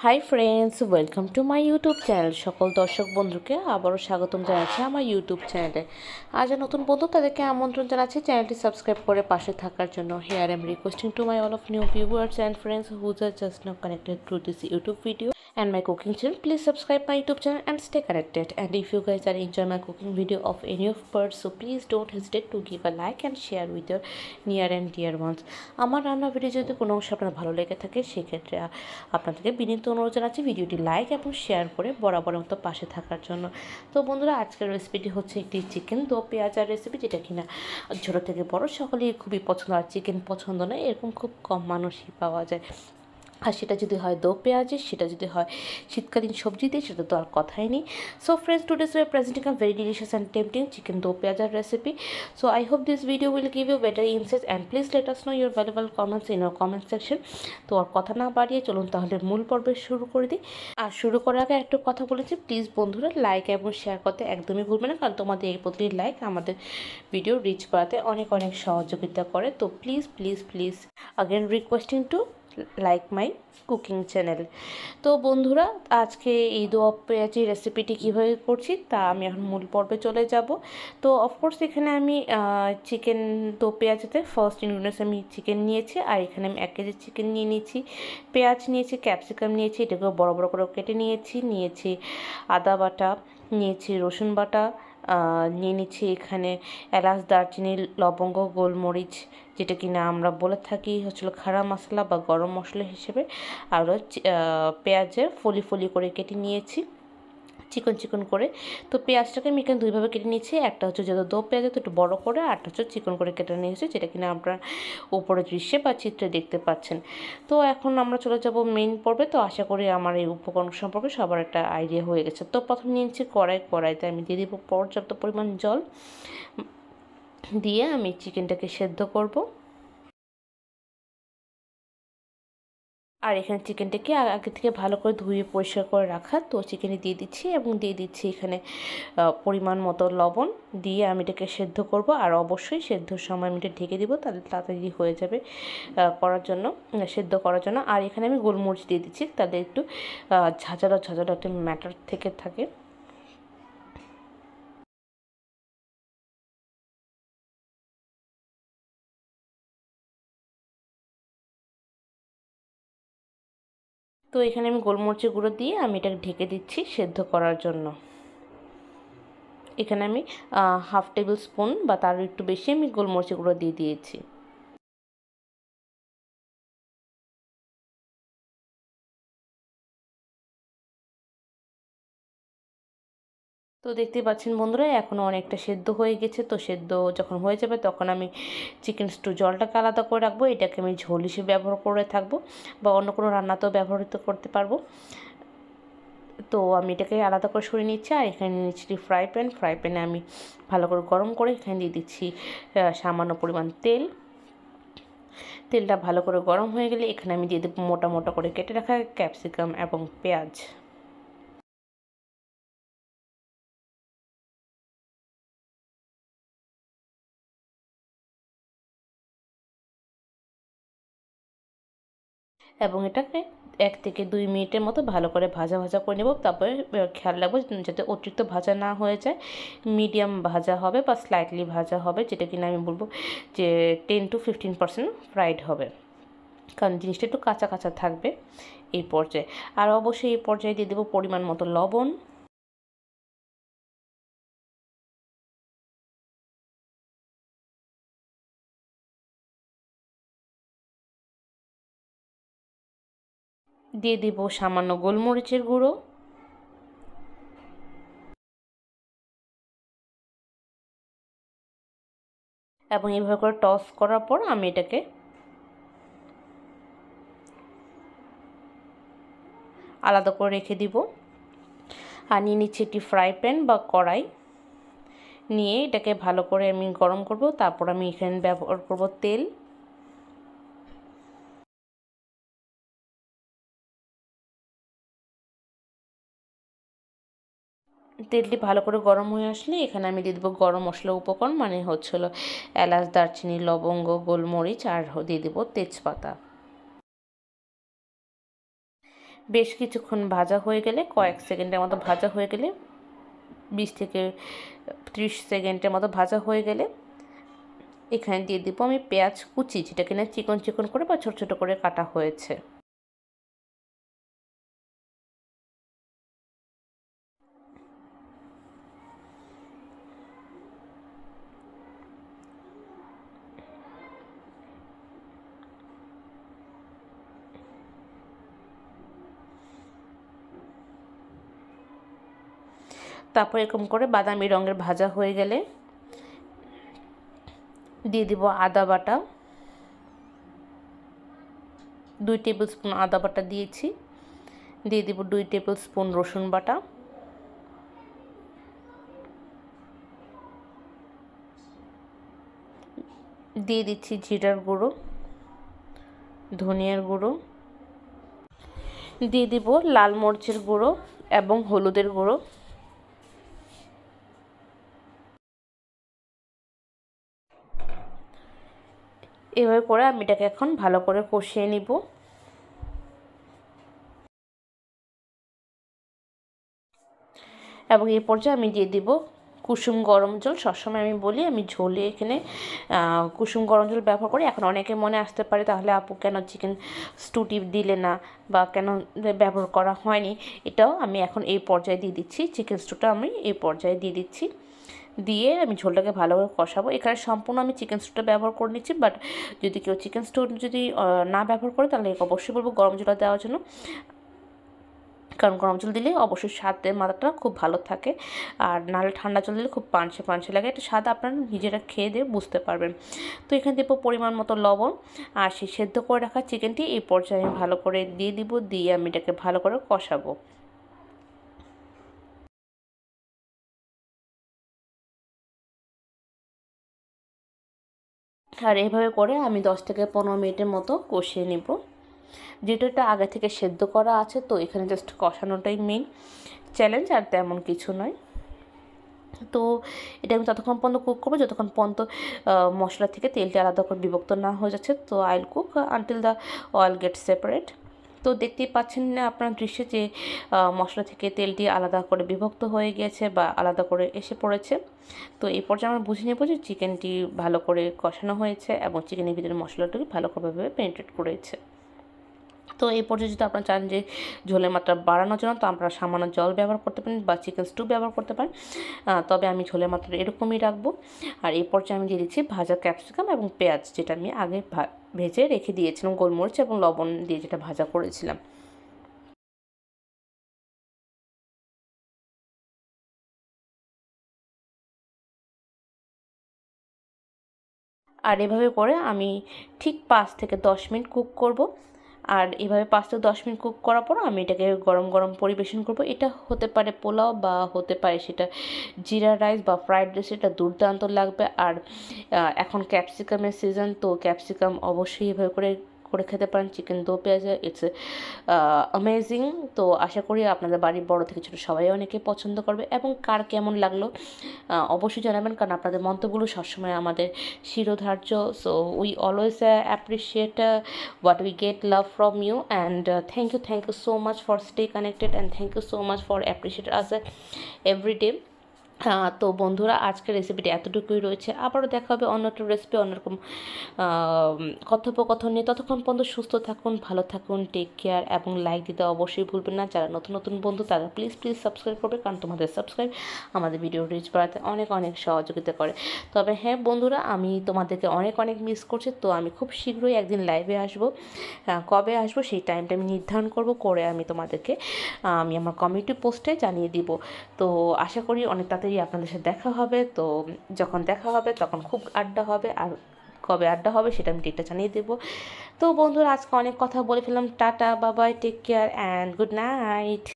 Hi friends, welcome to my YouTube channel. সকল দর্শক বন্ধুকে আবারও স্বাগতম জানাচ্ছি আমার ইউটিউব চ্যানেলে। আজ নতুন বন্ধু তাদেরকে আমন্ত্রণ জানাচ্ছি চ্যানেলটি সাবস্ক্রাইব করে পাশে থাকার জন্য। Here I am requesting to my all of new viewers and friends whose are just now connected through this YouTube video and my cooking channel. Please subscribe my YouTube channel and stay connected. And if you guys are enjoying my cooking video of any of parts, so please don't hesitate to give a like and share with your near and dear ones. আমার রান্না video যদি কোনো অংশ আপনার ভালো লেগে থাকে সেক্ষেত্রে আপনাদেরকে বিনীত অনুরোধ জানাচ্ছি ভিডিওটি লাইক এবং শেয়ার করে বরাবর মতো পাশে থাকার জন্য। তো বন্ধুরা, আজকের রেসিপিটি হচ্ছে একটি চিকেন দো পেঁয়াজার রেসিপি, যেটা কিনা ছোটো থেকে বড় সকলেই খুবই পছন্দ। আর চিকেন পছন্দ নয় এরকম খুব কম মানুষই পাওয়া যায়। আর সেটা যদি হয় দো পেঁয়াজের, সেটা যদি হয় শীতকালীন সবজি দিয়ে, সেটা তো আর কথাই নেই। So friends, today's we are presenting a very delicious and tempting chicken do pyaja recipe. So I hope this video will give you better insights, and please let us know your valuable comments in our comment section. তো আর কথা না বাড়িয়ে চলুন তাহলে মূল পর্বে শুরু করে দিই। আর শুরু করার আগে একটা কথা বলেছি, প্লিজ বন্ধুরা লাইক এবং শেয়ার করতে একদমই ভুলবেন না, কারণ তোমাদের এই প্রতিটি লাইক আমাদের ভিডিও রিচ করাতে অনেক অনেক সহযোগিতা করে। তো please please please again requesting to like my cooking channel. তো বন্ধুরা, আজকে এই দো পেঁয়াজি রেসিপিটি কীভাবে করছি তা আমি এখন মূল পর্বে চলে যাব। তো অফকোর্স এখানে আমি চিকেন দো পেঁয়াজিতে ফার্স্ট ইনগ্রিডিয়েন্টস আমি চিকেন নিয়েছি। আর এখানে আমি 1 কেজি চিকেন নিয়ে নিয়েছি, পেঁয়াজ নিয়েছি, ক্যাপসিকাম নিয়েছি, এটাকেও বড় বড় করে কেটে নিয়েছি আদা বাটা, নিয়েছি রসুন বাটা, নিয়ে নিচ্ছি এখানে এলাচ, দারচিনি, লবঙ্গ, গোলমরিচ, যেটা কিনা আমরা বলে থাকি হচ্ছিল খাড়া মশলা বা গরম মশলা হিসেবে। আর পেঁয়াজের ফলি করে কেটে নিয়েছি চিকন করে। তো পেঁয়াজটাকে আমি এখানে দুইভাবে কেটে নিয়েছি, একটা হচ্ছে যত দো পেঁয়াজ তো একটু বড়ো করে, আরটা হচ্ছে চিকন করে কেটে নিয়েছি, যেটা কিনা আপনারা উপরে দৃশ্যে বা চিত্রে দেখতে পাচ্ছেন। তো এখন আমরা চলে যাব মেইন পর্বে। তো আশা করি আমার এই উপকরণ সম্পর্কে সবার একটা আইডিয়া হয়ে গেছে। তো প্রথমে নিয়েছি কড়াইতে আমি দিয়ে দিব পর্যাপ্ত পরিমাণ জল, দিয়ে আমি চিকেনটাকে সেদ্ধ করব। আর এখানে চিকেনটাকে আগে থেকে ভালো করে ধুয়ে পরিষ্কার করে রাখা, তো চিকেনে দিয়ে দিচ্ছি এবং দিয়ে দিচ্ছি এখানে পরিমাণ মতো লবণ, দিয়ে আমি এটাকে সেদ্ধ করব। আর অবশ্যই সেদ্ধর সময় আমি এটা ঢেকে দিব, তাহলে তাড়াতাড়ি হয়ে যাবে সেদ্ধ করার জন্য। আর এখানে আমি গোলমরিচ দিয়ে দিচ্ছি, তাহলে একটু ঝাঁঝালো একটা ম্যাটার থেকে থাকে। তো এখানে আমি গোলমরিচের গুঁড়ো দিয়ে আমি এটাকে ঢেকে দিচ্ছি সেদ্ধ করার জন্য। এখানে আমি 1/2 টেবিল স্পুন বা তারও একটু বেশি আমি গোলমরিচের গুঁড়ো দিয়ে দিয়েছি। তো দেখতেই পাচ্ছেন বন্ধুরা, এখনও অনেকটা সেদ্ধ হয়ে গেছে। তো সেদ্ধ যখন হয়ে যাবে তখন আমি চিকেন স্টু জলটাকে আলাদা করে রাখবো, এটাকে আমি ঝোল হিসেবে ব্যবহার করে থাকবো বা অন্য কোনো রান্নাতেও ব্যবহৃত করতে পারবো। তো আমি এটাকে আলাদা করে সরিয়ে নিচ্ছি। আর এখানে নিচ্ছি ফ্রাই প্যানে আমি ভালো করে গরম করে এখানে দিয়ে দিচ্ছি সামান্য পরিমাণ তেলটা ভালো করে গরম হয়ে গেলে এখানে আমি দিয়ে দেবো মোটা করে কেটে রাখা ক্যাপসিকাম এবং পেঁয়াজ। এবং এটাকে 1 থেকে 2 মিনিটের মতো ভালো করে ভাজা করে নেব। তারপরে খেয়াল রাখবো যাতে অতিরিক্ত ভাজা না হয়ে যায়, মিডিয়াম ভাজা হবে বা স্লাইটলি ভাজা হবে, যেটা কিনা আমি বলবো যে 10 to 15% ফ্রাইড হবে, কারণ জিনিসটা একটু কাঁচা থাকবে এই পর্যায়ে। আর অবশ্যই এই পর্যায়ে দিয়ে দেবো পরিমাণ মতো লবণ, দিয়ে দেবো সামান্য গোলমরিচের গুঁড়ো, এবং এইভাবে করে টস করার পর আমি এটাকে আলাদা করে রেখে দিব। আর নিয়ে নিচ্ছি একটি ফ্রাই প্যান বা কড়াই, নিয়ে এটাকে ভালো করে আমি গরম করব। তারপর আমি এখানে ব্যবহার করব তেলটি ভালো করে গরম হয়ে আসলে এখানে আমি দিয়ে দেবো গরম মশলা উপকরণ, মানে হচ্ছিলো এলাচ, দারচিনি, লবঙ্গ, গোলমরিচ, আর দিয়ে দেবো তেজপাতা। বেশ কিছুক্ষণ ভাজা হয়ে গেলে, কয়েক সেকেন্ডের মতো ভাজা হয়ে গেলে, 20 থেকে 30 সেকেন্ডের মতো ভাজা হয়ে গেলে এখানে দিয়ে দিব আমি পেঁয়াজ কুচি, যেটা কিনা চিকন চিকন করে বা ছোট ছোট করে কাটা হয়েছে। তারপর এরকম করে বাদামি রঙের ভাজা হয়ে গেলে দিয়ে দিব আদা বাটা, 2 টেবিল স্পুন আদা বাটা দিয়েছি। দিয়ে দিব 2 টেবিল স্পুন রসুন বাটা, দিয়ে দিচ্ছি জিরার গুঁড়ো, ধনিয়ার গুঁড়ো, দিয়ে দিব লাল মরিচের গুঁড়ো এবং হলুদের গুঁড়ো। এভাবে করে আমি এটাকে এখন ভালো করে কষিয়ে নিব। এবং এই পর্যায়ে আমি দিয়ে দিব কুসুম গরম জল। সবসময় আমি বলি আমি ঝোলে এখানে কুসুম গরম জল ব্যবহার করি। এখন অনেকে মনে আসতে পারে তাহলে আপু কেন চিকেন স্টুটি দিলে না বা কেন ব্যবহার করা হয়নি, এটাও আমি এখন এই পর্যায়ে দিয়ে দিচ্ছি। চিকেন স্টুটা আমি এই পর্যায়ে দিয়ে দিচ্ছি, দিয়ে আমি ঝোলটাকে ভালোভাবে কষাবো। এখানে সম্পূর্ণ আমি চিকেন স্টুটা ব্যবহার করে নিচ্ছি, বাট যদি কেউ চিকেন স্টু যদি না ব্যবহার করে তাহলে অবশ্যই বলবো গরম জলটা দেওয়ার জন্য, কারণ গরম জল দিলে অবশ্যই স্বাদের মাত্রাটা খুব ভালো থাকে, আর নাহলে ঠান্ডা জল দিলে খুব পানসে পানসে লাগে। এটা স্বাদ আপনারা নিজেরা খেয়ে দিয়ে বুঝতে পারবেন। তো এখানে দেবো পরিমাণ মতো লবণ, আর সেই সেদ্ধ করে রাখা চিকেনটি এই পর্যায়ে আমি ভালো করে দিয়ে দিব, দিয়ে আমি এটাকে ভালো করে কষাবো। আর এইভাবে করে আমি 10 থেকে 15 মিনিটের মতো কষিয়ে নিব। যেহেতু এটা আগে থেকে সেদ্ধ করা আছে, তো এখানে জাস্ট কষানোটাই মেইন চ্যালেঞ্জ, আর তেমন কিছু নয়। তো এটা আমি ততক্ষণ পর্যন্ত কুক করবো যতক্ষণ পর্যন্ত মশলা থেকে তেলটা আলাদা করে বিভক্ত না হয়ে যাচ্ছে। তো I will cook until the oil get separate. তো দেখতেই পাচ্ছেন না আপনার দৃশ্যে যে মশলা থেকে তেলটি আলাদা করে বিভক্ত হয়ে গিয়েছে বা আলাদা করে এসে পড়েছে। তো এই পর্যায়ে আমরা বুঝে নেব যে চিকেনটি ভালো করে কষানো হয়েছে এবং চিকেনের ভিতরে মশলাটাকে ভালো করেভাবে পেনিট্রেট করেছে। তো এই পর্যায়ে যদি আপনারা চান যে ঝোলের মাত্রা বাড়ানোর জন্য, তো আপনারা সামান্য জল ব্যবহার করতে পারেন বা চিকেন স্টু ব্যবহার করতে পারেন, তবে আমি ঝোলের মাত্রা এরকমই রাখবো। আর এই পর্যায়ে আমি দিয়ে দিচ্ছি ভাজা ক্যাপসিকাম এবং পেঁয়াজ, যেটা আমি আগে ভেজে রেখে দিয়েছিলাম, গোলমরিচ এবং লবণ দিয়ে যেটা ভাজা করেছিলাম। আর এভাবে করে আমি ঠিক 5 থেকে 10 মিনিট কুক করব। আর এভাবে 5 থেকে 10 মিনিট কুক করার পর আমি এটাকে গরম গরম পরিবেশন করব। এটা হতে পারে পোলাও বা হতে পারে সেটা জিরা রাইস বা ফ্রাইড রাইস, এটা দুর্দান্ত লাগবে। আর এখন ক্যাপসিকামের সিজন, তো ক্যাপসিকাম অবশ্যই এভাবে করে করে খেতে পারেন চিকেন দো পেঁয়াজে, ইটস অ্যামেজিং। তো আশা করি আপনাদের বাড়ির বড় থেকে ছোটো সবাই অনেকে পছন্দ করবে। এবং কার কেমন লাগলো অবশ্যই জানাবেন, কারণ আপনাদের মন্তব্যগুলো সবসময় আমাদের শিরোধার্য। So we always appreciate what we get love from you, and thank you so much for stay connected, and thank you so much for appreciate us every day. তো বন্ধুরা, আজকের রেসিপিটি এতটুকুই রয়েছে। আবারও দেখা হবে অন্য একটা রেসিপি, অন্যরকম কথোপকথন নিয়ে। ততক্ষণ পর্যন্ত সুস্থ থাকুন, ভালো থাকুন, টেক কেয়ার, এবং লাইক দিতে অবশ্যই ভুলবেন না। যারা নতুন নতুন বন্ধু তারা প্লিজ সাবস্ক্রাইব করবে, কারণ তোমাদের সাবস্ক্রাইব আমাদের ভিডিও রিচ বাড়াতে অনেক অনেক সহযোগিতা করে। তবে হ্যাঁ বন্ধুরা, আমি তোমাদেরকে অনেক অনেক মিস করছি। তো আমি খুব শীঘ্রই একদিন লাইভে আসবো। কবে আসবো সেই টাইমটা আমি নির্ধারণ করে আমি তোমাদেরকে আমি আমার কমিউনিটি পোস্টে জানিয়ে দিব। তো আশা করি অনেক তাড়াতাড়ি আপনাদের সাথে দেখা হবে। তো যখন দেখা হবে তখন খুব আড্ডা হবে, আর কবে আড্ডা হবে সেটা আমি ডেটটা জানিয়ে দেবো। তো বন্ধুরা, আজকে অনেক কথা বলে ফেললাম। Tata, bye bye, take care and good night.